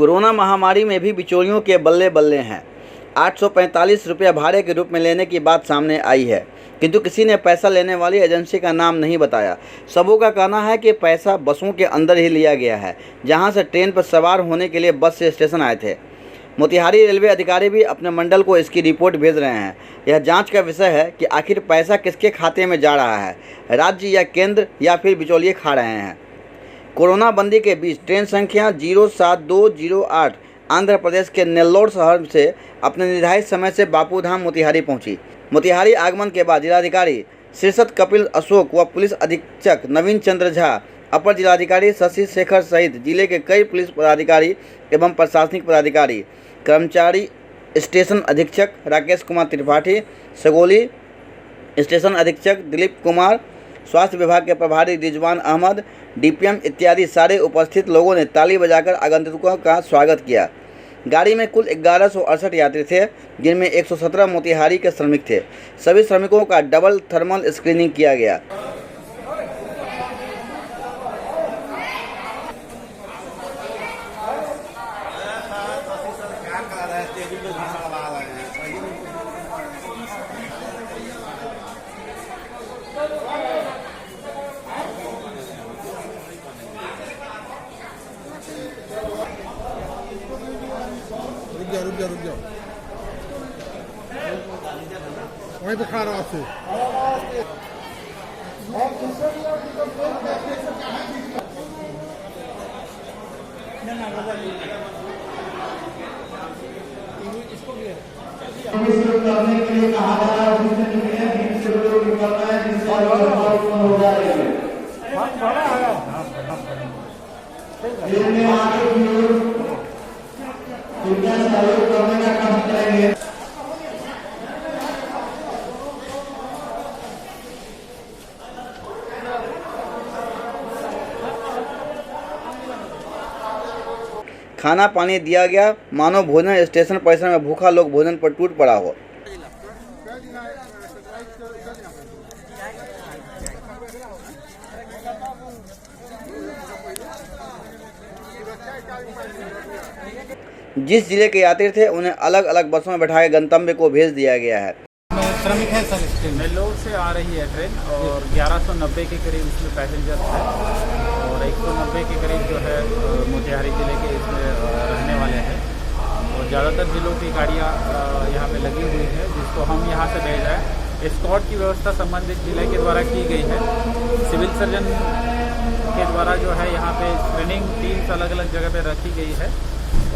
Corona महामारी में भी बिचौलियों के बल्ले बल्ले हैं। 845 रुपये भाड़े के रूप में लेने की बात सामने आई है, किंतु किसी ने पैसा लेने वाली एजेंसी का नाम नहीं बताया। सबों का कहना है कि पैसा बसों के अंदर ही लिया गया है, जहां से ट्रेन पर सवार होने के लिए बस से स्टेशन आए थे। मोतिहारी रेलवे अधिकारी भी अपने मंडल को इसकी रिपोर्ट भेज रहे हैं। यह जांच का विषय है कि आखिर पैसा किसके खाते में जा रहा है, राज्य या केंद्र, या फिर बिचौलिए खा रहे हैं। कोरोना बंदी के बीच ट्रेन संख्या 07208 आंध्र प्रदेश के नेल्लोर शहर से अपने निर्धारित समय से बापूधाम मोतिहारी पहुंची। मोतिहारी आगमन के बाद जिलाधिकारी शीर्षद कपिल अशोक व पुलिस अधीक्षक नवीन चंद्र झा, अपर जिलाधिकारी शशि शेखर सहित जिले के कई पुलिस पदाधिकारी एवं प्रशासनिक पदाधिकारी, कर्मचारी, स्टेशन अधीक्षक राकेश कुमार त्रिपाठी, सगोली स्टेशन अधीक्षक दिलीप कुमार, स्वास्थ्य विभाग के प्रभारी रिजवान अहमद, डीपीएम इत्यादि सारे उपस्थित लोगों ने ताली बजाकर आगंतुकों का स्वागत किया। गाड़ी में कुल 1168 यात्री थे, जिनमें 117 मोतिहारी के श्रमिक थे। सभी श्रमिकों का डबल थर्मल स्क्रीनिंग किया गया। रुक जाओ वहीं पे खा रहा हूँ आपसे। करने के लिए कहा जा रहा है, सहयोग करने का काम करेंगे। खाना पानी दिया गया, मानो भोजन स्टेशन परिसर में भूखा लोग भोजन पर टूट पड़ा हो। जिस जिले के यात्री थे उन्हें अलग अलग बसों में बैठाकर गंतव्य को भेज दिया गया है। श्रमिक है सर, नेल्लोर से आ रही है ट्रेन और 1190 के करीब इसमें पैसेंजर है और 190 के करीब जो है मोतिहारी जिले के इसमें रहने वाले हैं और ज़्यादातर जिलों की गाड़ियाँ यहाँ पे लगी हुई है, जिसको हम यहाँ से भेज रहे हैं। एस्कॉर्ट की व्यवस्था संबंधित जिले के द्वारा की गई है। सिविल सर्जन के द्वारा जो है यहाँ पे स्क्रीनिंग टीम्स अलग अलग जगह पे रखी गई है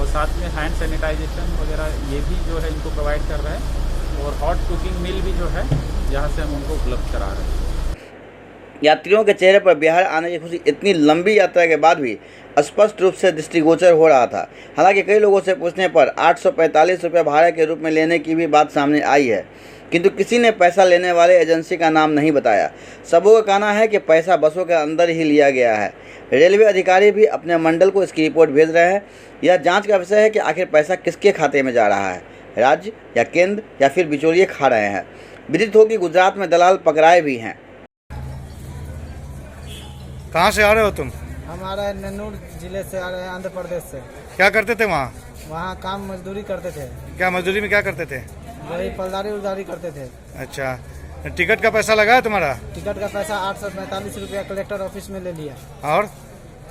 और साथ में हैंड सैनिटाइजेशन वगैरह ये भी जो है इनको प्रोवाइड कर रहे हैं और हॉट कुकिंग मिल भी जो है जहाँ से हम उनको उपलब्ध करा रहे हैं। यात्रियों के चेहरे पर बिहार आने की खुशी इतनी लंबी यात्रा के बाद भी स्पष्ट रूप से दृष्टिगोचर हो रहा था। हालांकि कई लोगों से पूछने पर 845 रुपये भाड़े के रूप में लेने की भी बात सामने आई है, किंतु किसी ने पैसा लेने वाले एजेंसी का नाम नहीं बताया। सबों का कहना है कि पैसा बसों के अंदर ही लिया गया है। रेलवे अधिकारी भी अपने मंडल को इसकी रिपोर्ट भेज रहे हैं। यह जांच का विषय है कि आखिर पैसा किसके खाते में जा रहा है, राज्य या केंद्र, या फिर बिचौलिए खा रहे हैं। विदित हो कि गुजरात में दलाल पकड़ाए भी हैं। कहाँ से आ रहे हो तुम? हम आ रहे हैं नेल्लोर जिले से, आ रहे हैं आंध्र प्रदेश से। क्या करते थे वहाँ? वहाँ काम मजदूरी करते थे। क्या मजदूरी में क्या करते थे? वही पलदारी उलदारी करते थे। अच्छा, टिकट का पैसा लगा है तुम्हारा? टिकट का पैसा 845 रुपया कलेक्टर ऑफिस में ले लिया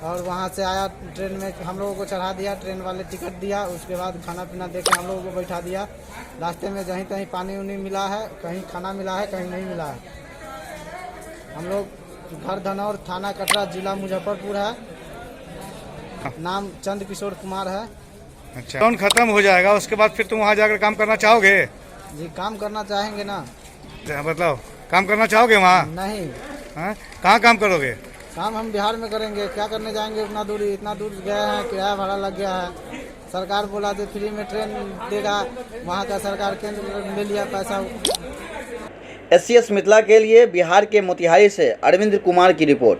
और वहाँ से आया ट्रेन में, हम लोगों को चढ़ा दिया, ट्रेन वाले टिकट दिया, उसके बाद खाना पीना दे के हम लोगों को बैठा दिया। रास्ते में जहीं कहीं पानी उनी मिला है, कहीं खाना मिला है, कहीं नहीं मिला है। हम लोग घर धनौर, थाना कटरा, जिला मुजफ्फरपुर है। नाम चंद्र किशोर कुमार है। अच्छा, लोन खत्म हो जाएगा उसके बाद फिर तुम वहाँ जाकर काम करना चाहोगे? जी काम करना चाहेंगे ना। बताओ, काम करना चाहोगे वहाँ? नहीं। कहाँ काम करोगे? काम हम बिहार में करेंगे, क्या करने जाएंगे इतना दूर गए हैं, किराया भाड़ा लग गया है। सरकार बोला तो फ्री में ट्रेन देगा, वहाँ का सरकार केंद्र ले लिया पैसा। SCS मिथिला के लिए बिहार के मोतिहारी से अरविंद कुमार की रिपोर्ट।